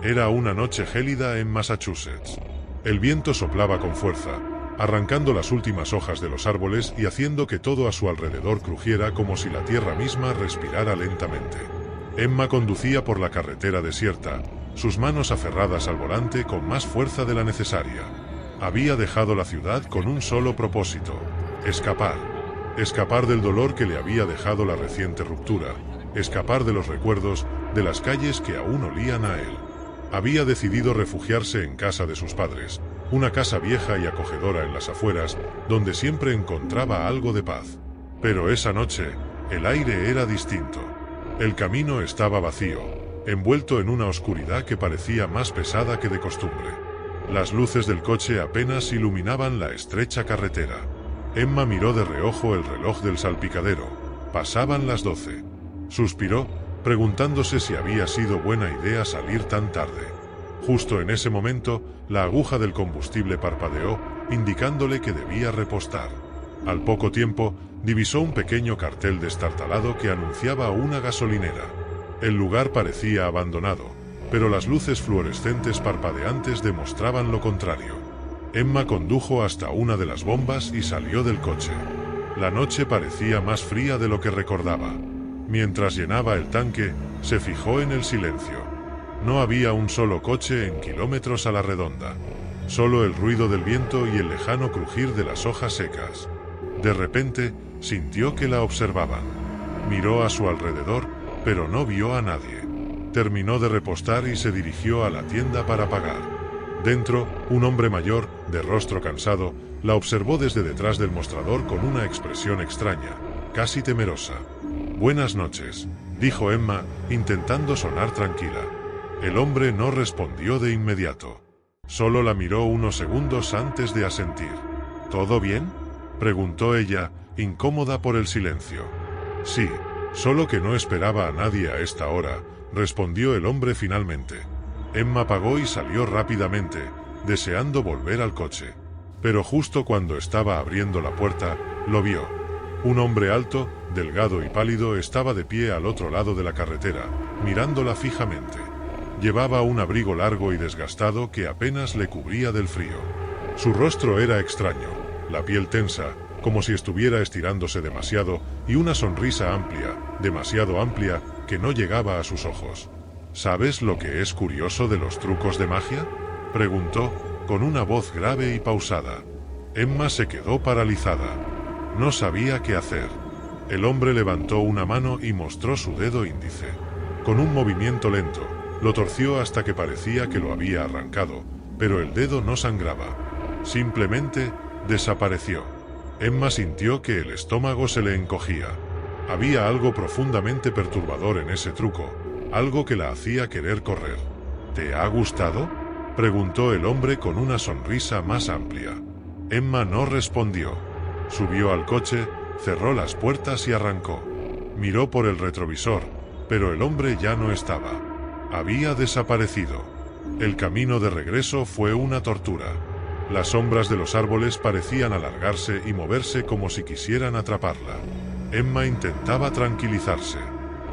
Era una noche gélida en Massachusetts. El viento soplaba con fuerza, arrancando las últimas hojas de los árboles y haciendo que todo a su alrededor crujiera como si la tierra misma respirara lentamente. Emma conducía por la carretera desierta, sus manos aferradas al volante con más fuerza de la necesaria. Había dejado la ciudad con un solo propósito: escapar. Escapar del dolor que le había dejado la reciente ruptura, escapar de los recuerdos, de las calles que aún olían a él. Había decidido refugiarse en casa de sus padres, una casa vieja y acogedora en las afueras, donde siempre encontraba algo de paz. Pero esa noche, el aire era distinto. El camino estaba vacío, envuelto en una oscuridad que parecía más pesada que de costumbre. Las luces del coche apenas iluminaban la estrecha carretera. Emma miró de reojo el reloj del salpicadero. Pasaban las 12. Suspiró, preguntándose si había sido buena idea salir tan tarde. Justo en ese momento, la aguja del combustible parpadeó, indicándole que debía repostar. Al poco tiempo, divisó un pequeño cartel destartalado que anunciaba una gasolinera. El lugar parecía abandonado, pero las luces fluorescentes parpadeantes demostraban lo contrario. Emma condujo hasta una de las bombas y salió del coche. La noche parecía más fría de lo que recordaba. Mientras llenaba el tanque, se fijó en el silencio. No había un solo coche en kilómetros a la redonda. Solo el ruido del viento y el lejano crujir de las hojas secas. De repente, sintió que la observaban. Miró a su alrededor, pero no vio a nadie. Terminó de repostar y se dirigió a la tienda para pagar. Dentro, un hombre mayor, de rostro cansado, la observó desde detrás del mostrador con una expresión extraña, casi temerosa. «Buenas noches», dijo Emma, intentando sonar tranquila. El hombre no respondió de inmediato. Solo la miró unos segundos antes de asentir. «¿Todo bien?», preguntó ella, incómoda por el silencio. «Sí, solo que no esperaba a nadie a esta hora», respondió el hombre finalmente. Emma pagó y salió rápidamente, deseando volver al coche. Pero justo cuando estaba abriendo la puerta, lo vio. Un hombre alto, delgado y pálido estaba de pie al otro lado de la carretera, mirándola fijamente. Llevaba un abrigo largo y desgastado que apenas le cubría del frío. Su rostro era extraño, la piel tensa, como si estuviera estirándose demasiado, y una sonrisa amplia, demasiado amplia, que no llegaba a sus ojos. «¿Sabes lo que es curioso de los trucos de magia?», preguntó, con una voz grave y pausada. Emma se quedó paralizada. No sabía qué hacer. El hombre levantó una mano y mostró su dedo índice. Con un movimiento lento, lo torció hasta que parecía que lo había arrancado, pero el dedo no sangraba. Simplemente, desapareció. Emma sintió que el estómago se le encogía. Había algo profundamente perturbador en ese truco, algo que la hacía querer correr. «¿Te ha gustado?», preguntó el hombre con una sonrisa más amplia. Emma no respondió. Subió al coche, cerró las puertas y arrancó. Miró por el retrovisor, pero el hombre ya no estaba. Había desaparecido. El camino de regreso fue una tortura. Las sombras de los árboles parecían alargarse y moverse como si quisieran atraparla. Emma intentaba tranquilizarse.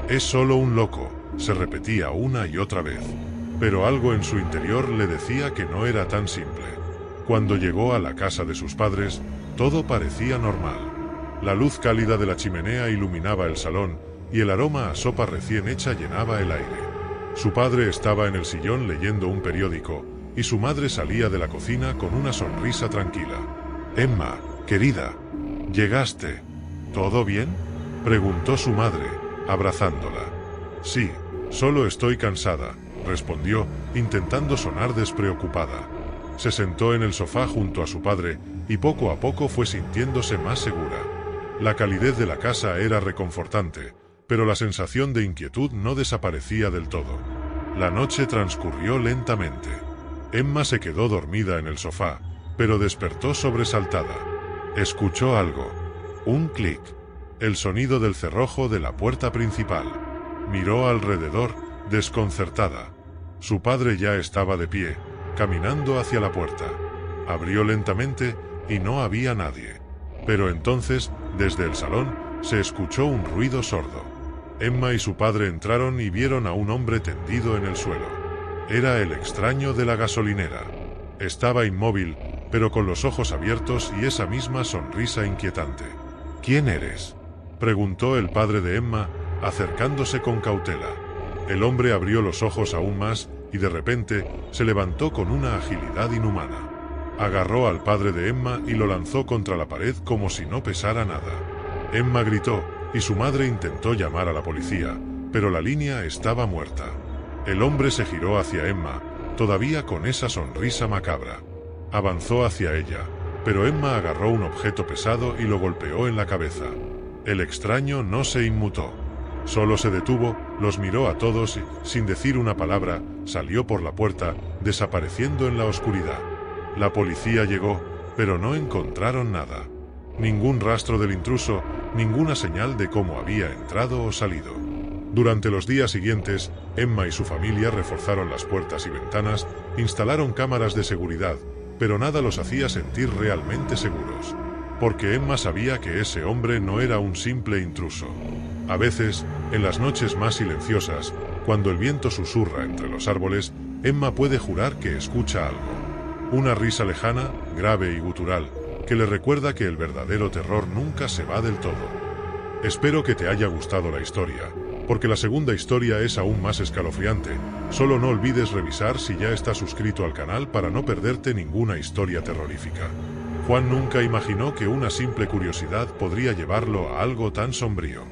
«Es solo un loco», se repetía una y otra vez. Pero algo en su interior le decía que no era tan simple. Cuando llegó a la casa de sus padres, todo parecía normal. La luz cálida de la chimenea iluminaba el salón, y el aroma a sopa recién hecha llenaba el aire. Su padre estaba en el sillón leyendo un periódico, y su madre salía de la cocina con una sonrisa tranquila. «Emma, querida, llegaste. ¿Todo bien?», preguntó su madre, abrazándola. «Sí, solo estoy cansada», respondió, intentando sonar despreocupada. Se sentó en el sofá junto a su padre, y poco a poco fue sintiéndose más segura. La calidez de la casa era reconfortante, pero la sensación de inquietud no desaparecía del todo. La noche transcurrió lentamente. Emma se quedó dormida en el sofá, pero despertó sobresaltada. Escuchó algo. Un clic. El sonido del cerrojo de la puerta principal. Miró alrededor, desconcertada. Su padre ya estaba de pie, caminando hacia la puerta. Abrió lentamente, y no había nadie. Pero entonces, desde el salón, se escuchó un ruido sordo. Emma y su padre entraron y vieron a un hombre tendido en el suelo. Era el extraño de la gasolinera. Estaba inmóvil, pero con los ojos abiertos y esa misma sonrisa inquietante. ¿Quién eres?, preguntó el padre de Emma, acercándose con cautela. El hombre abrió los ojos aún más y de repente se levantó con una agilidad inhumana. Agarró al padre de Emma y lo lanzó contra la pared como si no pesara nada. Emma gritó y su madre intentó llamar a la policía, pero la línea estaba muerta. El hombre se giró hacia Emma, todavía con esa sonrisa macabra. Avanzó hacia ella, pero Emma agarró un objeto pesado y lo golpeó en la cabeza. El extraño no se inmutó. Solo se detuvo, los miró a todos y, sin decir una palabra, salió por la puerta, desapareciendo en la oscuridad. La policía llegó, pero no encontraron nada. Ningún rastro del intruso, ninguna señal de cómo había entrado o salido. Durante los días siguientes, Emma y su familia reforzaron las puertas y ventanas, instalaron cámaras de seguridad, pero nada los hacía sentir realmente seguros. Porque Emma sabía que ese hombre no era un simple intruso. A veces, en las noches más silenciosas, cuando el viento susurra entre los árboles, Emma puede jurar que escucha algo. Una risa lejana, grave y gutural, que le recuerda que el verdadero terror nunca se va del todo. Espero que te haya gustado la historia, porque la segunda historia es aún más escalofriante. Solo no olvides revisar si ya estás suscrito al canal para no perderte ninguna historia terrorífica. Juan nunca imaginó que una simple curiosidad podría llevarlo a algo tan sombrío.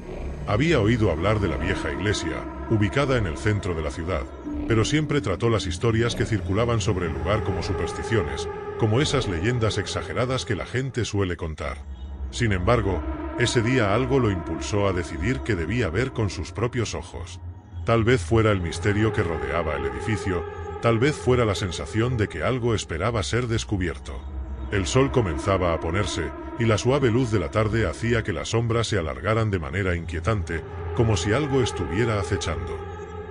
Había oído hablar de la vieja iglesia, ubicada en el centro de la ciudad, pero siempre trató las historias que circulaban sobre el lugar como supersticiones, como esas leyendas exageradas que la gente suele contar. Sin embargo, ese día algo lo impulsó a decidir que debía ver con sus propios ojos. Tal vez fuera el misterio que rodeaba el edificio, tal vez fuera la sensación de que algo esperaba ser descubierto. El sol comenzaba a ponerse, y la suave luz de la tarde hacía que las sombras se alargaran de manera inquietante, como si algo estuviera acechando.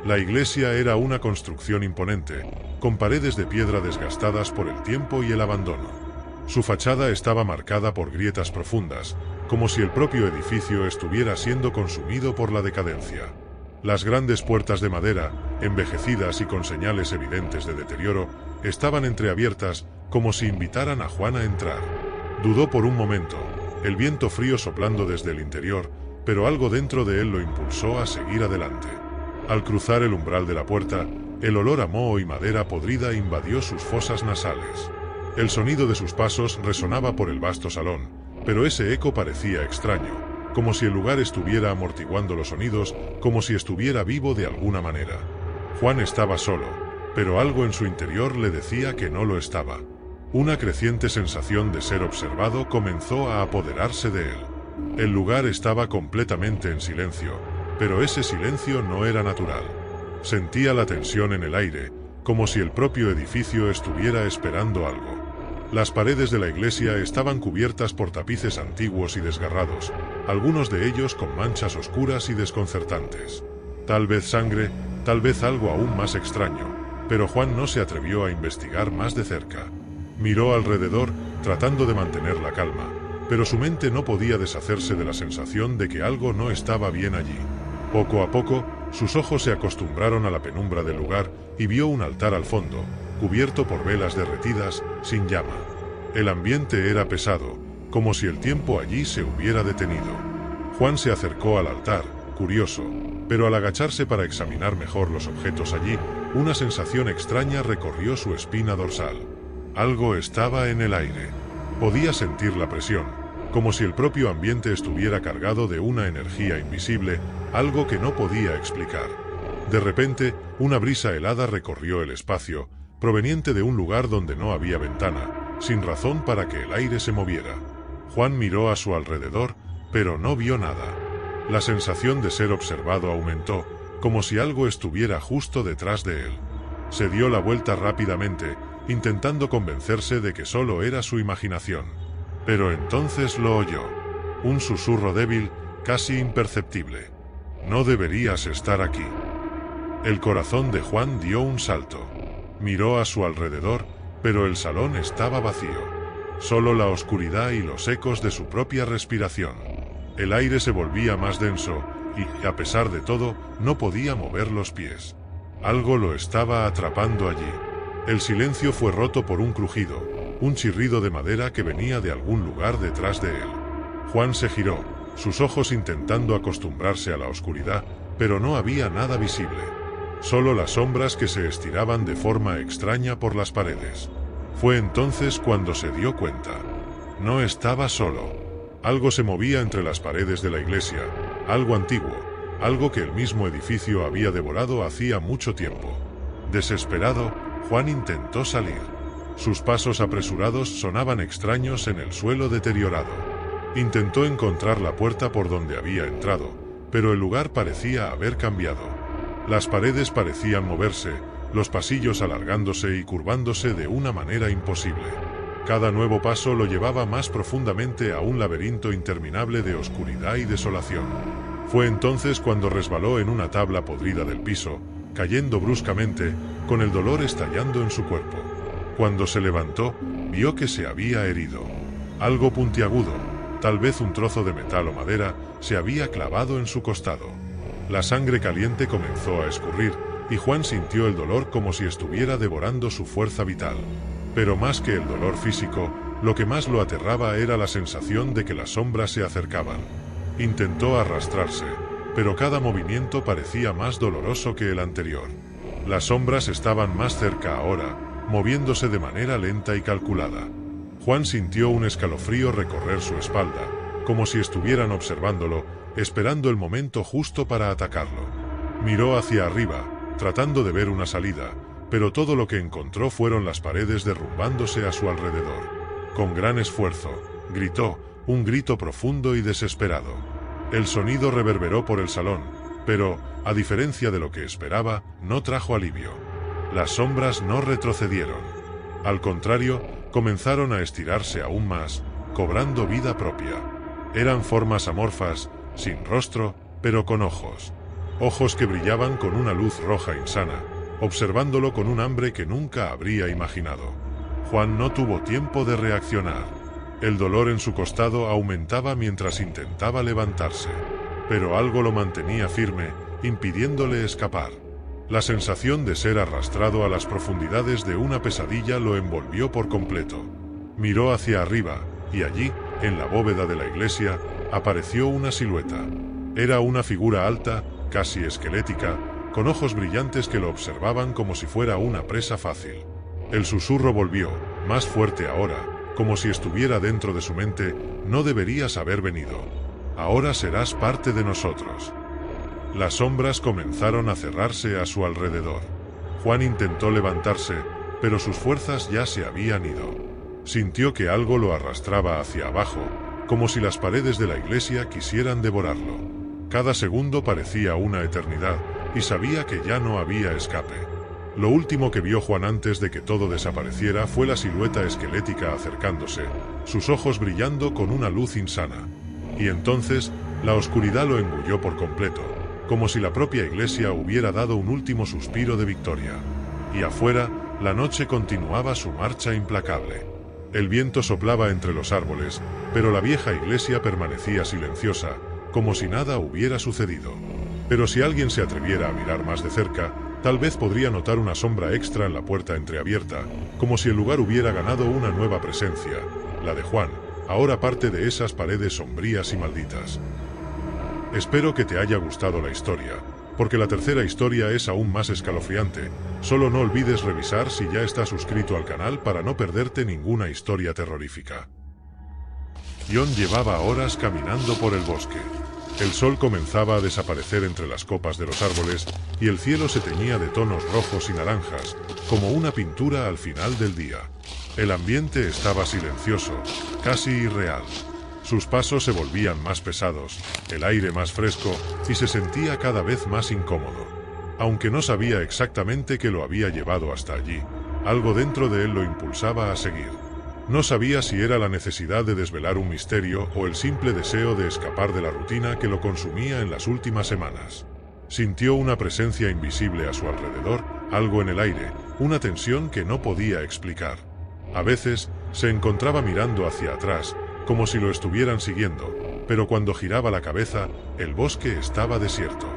La iglesia era una construcción imponente, con paredes de piedra desgastadas por el tiempo y el abandono. Su fachada estaba marcada por grietas profundas, como si el propio edificio estuviera siendo consumido por la decadencia. Las grandes puertas de madera, envejecidas y con señales evidentes de deterioro, estaban entreabiertas, como si invitaran a Juan a entrar. Dudó por un momento, el viento frío soplando desde el interior, pero algo dentro de él lo impulsó a seguir adelante. Al cruzar el umbral de la puerta, el olor a moho y madera podrida invadió sus fosas nasales. El sonido de sus pasos resonaba por el vasto salón, pero ese eco parecía extraño, como si el lugar estuviera amortiguando los sonidos, como si estuviera vivo de alguna manera. Juan estaba solo, pero algo en su interior le decía que no lo estaba. Una creciente sensación de ser observado comenzó a apoderarse de él. El lugar estaba completamente en silencio, pero ese silencio no era natural. Sentía la tensión en el aire, como si el propio edificio estuviera esperando algo. Las paredes de la iglesia estaban cubiertas por tapices antiguos y desgarrados, algunos de ellos con manchas oscuras y desconcertantes. Tal vez sangre, tal vez algo aún más extraño, pero Juan no se atrevió a investigar más de cerca. Miró alrededor, tratando de mantener la calma, pero su mente no podía deshacerse de la sensación de que algo no estaba bien allí. Poco a poco, sus ojos se acostumbraron a la penumbra del lugar y vio un altar al fondo, cubierto por velas derretidas, sin llama. El ambiente era pesado, como si el tiempo allí se hubiera detenido. Juan se acercó al altar, curioso, pero al agacharse para examinar mejor los objetos allí, una sensación extraña recorrió su espina dorsal. Algo estaba en el aire. Podía sentir la presión, como si el propio ambiente estuviera cargado de una energía invisible, algo que no podía explicar. De repente, una brisa helada recorrió el espacio, proveniente de un lugar donde no había ventana, sin razón para que el aire se moviera. Juan miró a su alrededor, pero no vio nada. La sensación de ser observado aumentó, como si algo estuviera justo detrás de él. Se dio la vuelta rápidamente, intentando convencerse de que solo era su imaginación. Pero entonces lo oyó. Un susurro débil, casi imperceptible. No deberías estar aquí. El corazón de Juan dio un salto. Miró a su alrededor, pero el salón estaba vacío. Solo la oscuridad y los ecos de su propia respiración. El aire se volvía más denso, y, a pesar de todo, no podía mover los pies. Algo lo estaba atrapando allí. El silencio fue roto por un crujido, un chirrido de madera que venía de algún lugar detrás de él. Juan se giró, sus ojos intentando acostumbrarse a la oscuridad, pero no había nada visible. Solo las sombras que se estiraban de forma extraña por las paredes. Fue entonces cuando se dio cuenta. No estaba solo. Algo se movía entre las paredes de la iglesia, algo antiguo, algo que el mismo edificio había devorado hacía mucho tiempo. Desesperado, Juan intentó salir. Sus pasos apresurados sonaban extraños en el suelo deteriorado. Intentó encontrar la puerta por donde había entrado, pero el lugar parecía haber cambiado. Las paredes parecían moverse, los pasillos alargándose y curvándose de una manera imposible. Cada nuevo paso lo llevaba más profundamente a un laberinto interminable de oscuridad y desolación. Fue entonces cuando resbaló en una tabla podrida del piso, cayendo bruscamente, con el dolor estallando en su cuerpo. Cuando se levantó, vio que se había herido. Algo puntiagudo, tal vez un trozo de metal o madera, se había clavado en su costado. La sangre caliente comenzó a escurrir, y Juan sintió el dolor como si estuviera devorando su fuerza vital. Pero más que el dolor físico, lo que más lo aterraba era la sensación de que las sombras se acercaban. Intentó arrastrarse, pero cada movimiento parecía más doloroso que el anterior. Las sombras estaban más cerca ahora, moviéndose de manera lenta y calculada. Juan sintió un escalofrío recorrer su espalda, como si estuvieran observándolo, esperando el momento justo para atacarlo. Miró hacia arriba, tratando de ver una salida, pero todo lo que encontró fueron las paredes derrumbándose a su alrededor. Con gran esfuerzo, gritó, un grito profundo y desesperado. El sonido reverberó por el salón, pero, a diferencia de lo que esperaba, no trajo alivio. Las sombras no retrocedieron. Al contrario, comenzaron a estirarse aún más, cobrando vida propia. Eran formas amorfas, sin rostro, pero con ojos. Ojos que brillaban con una luz roja insana, observándolo con un hambre que nunca habría imaginado. Juan no tuvo tiempo de reaccionar. El dolor en su costado aumentaba mientras intentaba levantarse, pero algo lo mantenía firme, impidiéndole escapar. La sensación de ser arrastrado a las profundidades de una pesadilla lo envolvió por completo. Miró hacia arriba, y allí, en la bóveda de la iglesia, apareció una silueta. Era una figura alta, casi esquelética, con ojos brillantes que lo observaban como si fuera una presa fácil. El susurro volvió, más fuerte ahora, como si estuviera dentro de su mente: no deberías haber venido. Ahora serás parte de nosotros. Las sombras comenzaron a cerrarse a su alrededor. Juan intentó levantarse, pero sus fuerzas ya se habían ido. Sintió que algo lo arrastraba hacia abajo, como si las paredes de la iglesia quisieran devorarlo. Cada segundo parecía una eternidad, y sabía que ya no había escape. Lo último que vio Juan antes de que todo desapareciera fue la silueta esquelética acercándose, sus ojos brillando con una luz insana. Y entonces, la oscuridad lo engulló por completo, como si la propia iglesia hubiera dado un último suspiro de victoria. Y afuera, la noche continuaba su marcha implacable. El viento soplaba entre los árboles, pero la vieja iglesia permanecía silenciosa, como si nada hubiera sucedido. Pero si alguien se atreviera a mirar más de cerca, tal vez podría notar una sombra extra en la puerta entreabierta, como si el lugar hubiera ganado una nueva presencia, la de Juan, ahora parte de esas paredes sombrías y malditas. Espero que te haya gustado la historia, porque la tercera historia es aún más escalofriante. Solo no olvides revisar si ya estás suscrito al canal para no perderte ninguna historia terrorífica. John llevaba horas caminando por el bosque. El sol comenzaba a desaparecer entre las copas de los árboles, y el cielo se teñía de tonos rojos y naranjas, como una pintura al final del día. El ambiente estaba silencioso, casi irreal. Sus pasos se volvían más pesados, el aire más fresco, y se sentía cada vez más incómodo. Aunque no sabía exactamente qué lo había llevado hasta allí, algo dentro de él lo impulsaba a seguir. No sabía si era la necesidad de desvelar un misterio o el simple deseo de escapar de la rutina que lo consumía en las últimas semanas. Sintió una presencia invisible a su alrededor, algo en el aire, una tensión que no podía explicar. A veces, se encontraba mirando hacia atrás, como si lo estuvieran siguiendo, pero cuando giraba la cabeza, el bosque estaba desierto.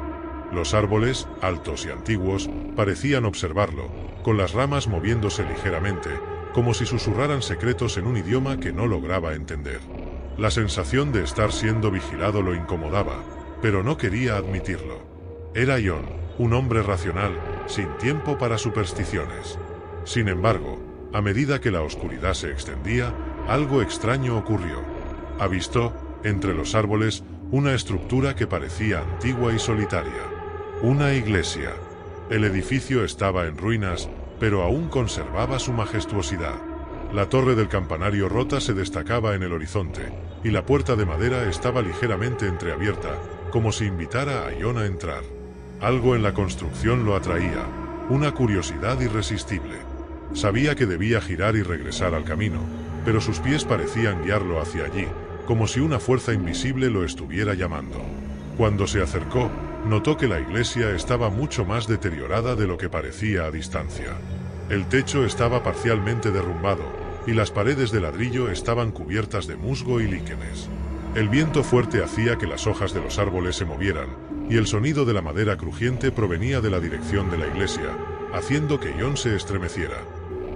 Los árboles, altos y antiguos, parecían observarlo, con las ramas moviéndose ligeramente, como si susurraran secretos en un idioma que no lograba entender. La sensación de estar siendo vigilado lo incomodaba, pero no quería admitirlo. Era Ion, un hombre racional, sin tiempo para supersticiones. Sin embargo, a medida que la oscuridad se extendía, algo extraño ocurrió. Avistó, entre los árboles, una estructura que parecía antigua y solitaria. Una iglesia. El edificio estaba en ruinas, pero aún conservaba su majestuosidad. La torre del campanario rota se destacaba en el horizonte, y la puerta de madera estaba ligeramente entreabierta, como si invitara a Ion a entrar. Algo en la construcción lo atraía, una curiosidad irresistible. Sabía que debía girar y regresar al camino, pero sus pies parecían guiarlo hacia allí, como si una fuerza invisible lo estuviera llamando. Cuando se acercó, notó que la iglesia estaba mucho más deteriorada de lo que parecía a distancia. El techo estaba parcialmente derrumbado, y las paredes de ladrillo estaban cubiertas de musgo y líquenes. El viento fuerte hacía que las hojas de los árboles se movieran, y el sonido de la madera crujiente provenía de la dirección de la iglesia, haciendo que Ion se estremeciera.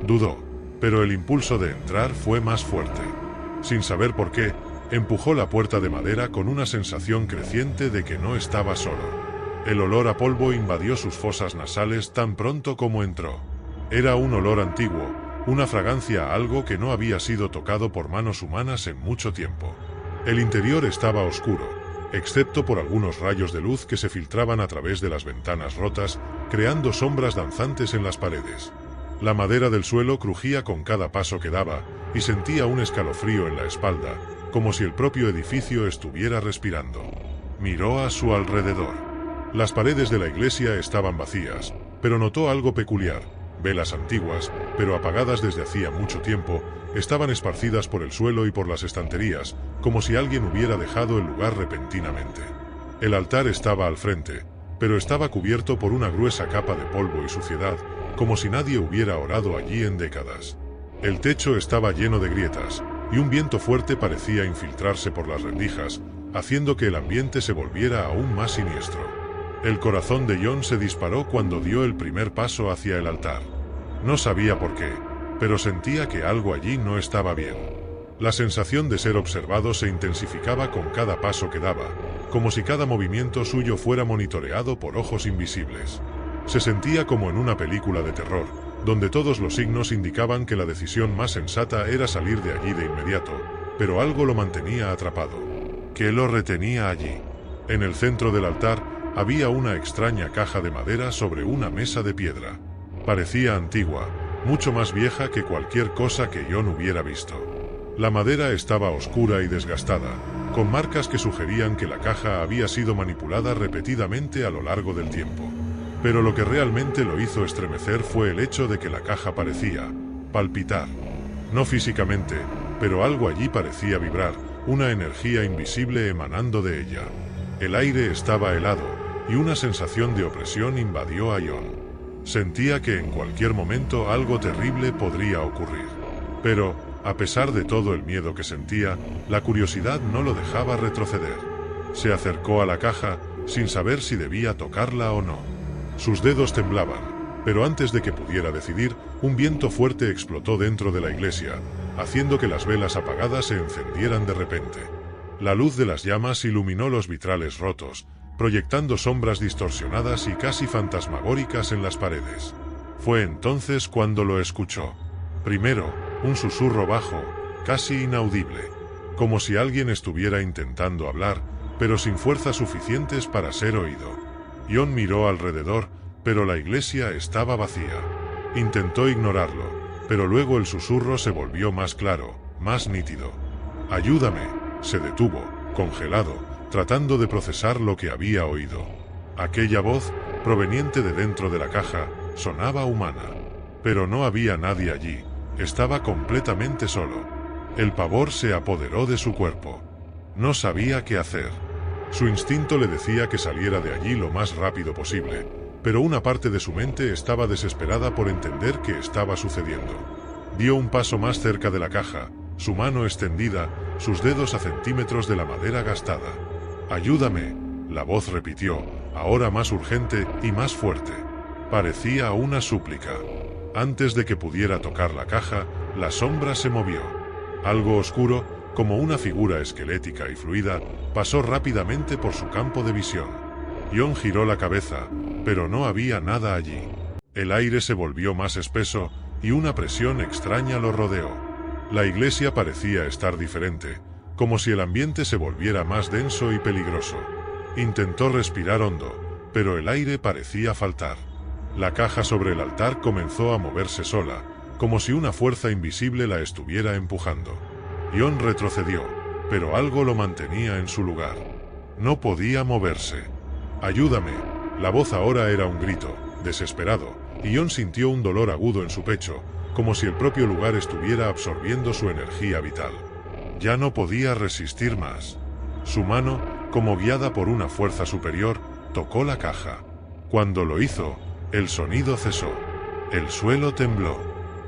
Dudó, pero el impulso de entrar fue más fuerte. Sin saber por qué, empujó la puerta de madera con una sensación creciente de que no estaba solo. El olor a polvo invadió sus fosas nasales tan pronto como entró. Era un olor antiguo, una fragancia a algo que no había sido tocado por manos humanas en mucho tiempo. El interior estaba oscuro, excepto por algunos rayos de luz que se filtraban a través de las ventanas rotas, creando sombras danzantes en las paredes. La madera del suelo crujía con cada paso que daba, y sentía un escalofrío en la espalda, como si el propio edificio estuviera respirando. Miró a su alrededor. Las paredes de la iglesia estaban vacías, pero notó algo peculiar. Velas antiguas, pero apagadas desde hacía mucho tiempo, estaban esparcidas por el suelo y por las estanterías, como si alguien hubiera dejado el lugar repentinamente. El altar estaba al frente, pero estaba cubierto por una gruesa capa de polvo y suciedad, como si nadie hubiera orado allí en décadas. El techo estaba lleno de grietas, y un viento fuerte parecía infiltrarse por las rendijas, haciendo que el ambiente se volviera aún más siniestro. El corazón de Ion se disparó cuando dio el primer paso hacia el altar. No sabía por qué, pero sentía que algo allí no estaba bien. La sensación de ser observado se intensificaba con cada paso que daba, como si cada movimiento suyo fuera monitoreado por ojos invisibles. Se sentía como en una película de terror, donde todos los signos indicaban que la decisión más sensata era salir de allí de inmediato, pero algo lo mantenía atrapado. ¿Qué lo retenía allí? En el centro del altar había una extraña caja de madera sobre una mesa de piedra. Parecía antigua, mucho más vieja que cualquier cosa que Ion hubiera visto. La madera estaba oscura y desgastada, con marcas que sugerían que la caja había sido manipulada repetidamente a lo largo del tiempo. Pero lo que realmente lo hizo estremecer fue el hecho de que la caja parecía palpitar. No físicamente, pero algo allí parecía vibrar, una energía invisible emanando de ella. El aire estaba helado, y una sensación de opresión invadió a Ion. Sentía que en cualquier momento algo terrible podría ocurrir. Pero, a pesar de todo el miedo que sentía, la curiosidad no lo dejaba retroceder. Se acercó a la caja, sin saber si debía tocarla o no. Sus dedos temblaban, pero antes de que pudiera decidir, un viento fuerte explotó dentro de la iglesia, haciendo que las velas apagadas se encendieran de repente. La luz de las llamas iluminó los vitrales rotos, proyectando sombras distorsionadas y casi fantasmagóricas en las paredes. Fue entonces cuando lo escuchó. Primero, un susurro bajo, casi inaudible, como si alguien estuviera intentando hablar, pero sin fuerzas suficientes para ser oído. Ion miró alrededor, pero la iglesia estaba vacía. Intentó ignorarlo, pero luego el susurro se volvió más claro, más nítido. «Ayúdame», se detuvo, congelado, tratando de procesar lo que había oído. Aquella voz, proveniente de dentro de la caja, sonaba humana. Pero no había nadie allí, estaba completamente solo. El pavor se apoderó de su cuerpo. No sabía qué hacer. Su instinto le decía que saliera de allí lo más rápido posible, pero una parte de su mente estaba desesperada por entender qué estaba sucediendo. Dio un paso más cerca de la caja, su mano extendida, sus dedos a centímetros de la madera gastada. «Ayúdame», la voz repitió, ahora más urgente y más fuerte. Parecía una súplica. Antes de que pudiera tocar la caja, la sombra se movió. Algo oscuro, como una figura esquelética y fluida, pasó rápidamente por su campo de visión. Ion giró la cabeza, pero no había nada allí. El aire se volvió más espeso y una presión extraña lo rodeó. La iglesia parecía estar diferente, como si el ambiente se volviera más denso y peligroso. Intentó respirar hondo, pero el aire parecía faltar. La caja sobre el altar comenzó a moverse sola, como si una fuerza invisible la estuviera empujando. Ion retrocedió, pero algo lo mantenía en su lugar. No podía moverse. «¡Ayúdame!». La voz ahora era un grito, desesperado, y Ion sintió un dolor agudo en su pecho, como si el propio lugar estuviera absorbiendo su energía vital. Ya no podía resistir más. Su mano, como guiada por una fuerza superior, tocó la caja. Cuando lo hizo, el sonido cesó. El suelo tembló.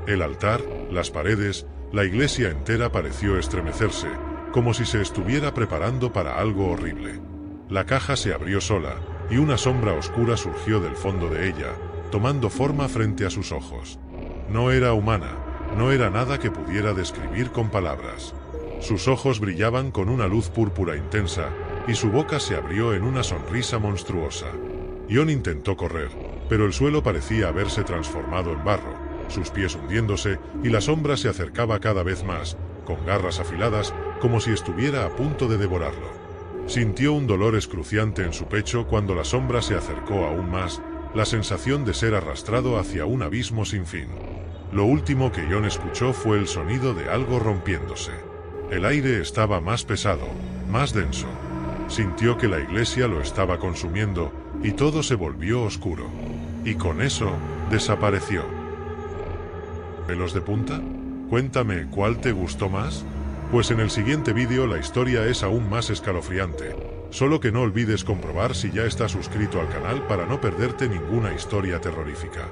El altar, las paredes, la iglesia entera pareció estremecerse, como si se estuviera preparando para algo horrible. La caja se abrió sola, y una sombra oscura surgió del fondo de ella, tomando forma frente a sus ojos. No era humana, no era nada que pudiera describir con palabras. Sus ojos brillaban con una luz púrpura intensa, y su boca se abrió en una sonrisa monstruosa. Ion intentó correr, pero el suelo parecía haberse transformado en barro, sus pies hundiéndose, y la sombra se acercaba cada vez más, con garras afiladas, como si estuviera a punto de devorarlo. Sintió un dolor excruciante en su pecho cuando la sombra se acercó aún más, la sensación de ser arrastrado hacia un abismo sin fin. Lo último que Ion escuchó fue el sonido de algo rompiéndose. El aire estaba más pesado, más denso. Sintió que la iglesia lo estaba consumiendo, y todo se volvió oscuro. Y con eso, desapareció. ¿Pelos de punta? Cuéntame, ¿cuál te gustó más? Pues en el siguiente vídeo la historia es aún más escalofriante. Solo que no olvides comprobar si ya estás suscrito al canal para no perderte ninguna historia terrorífica.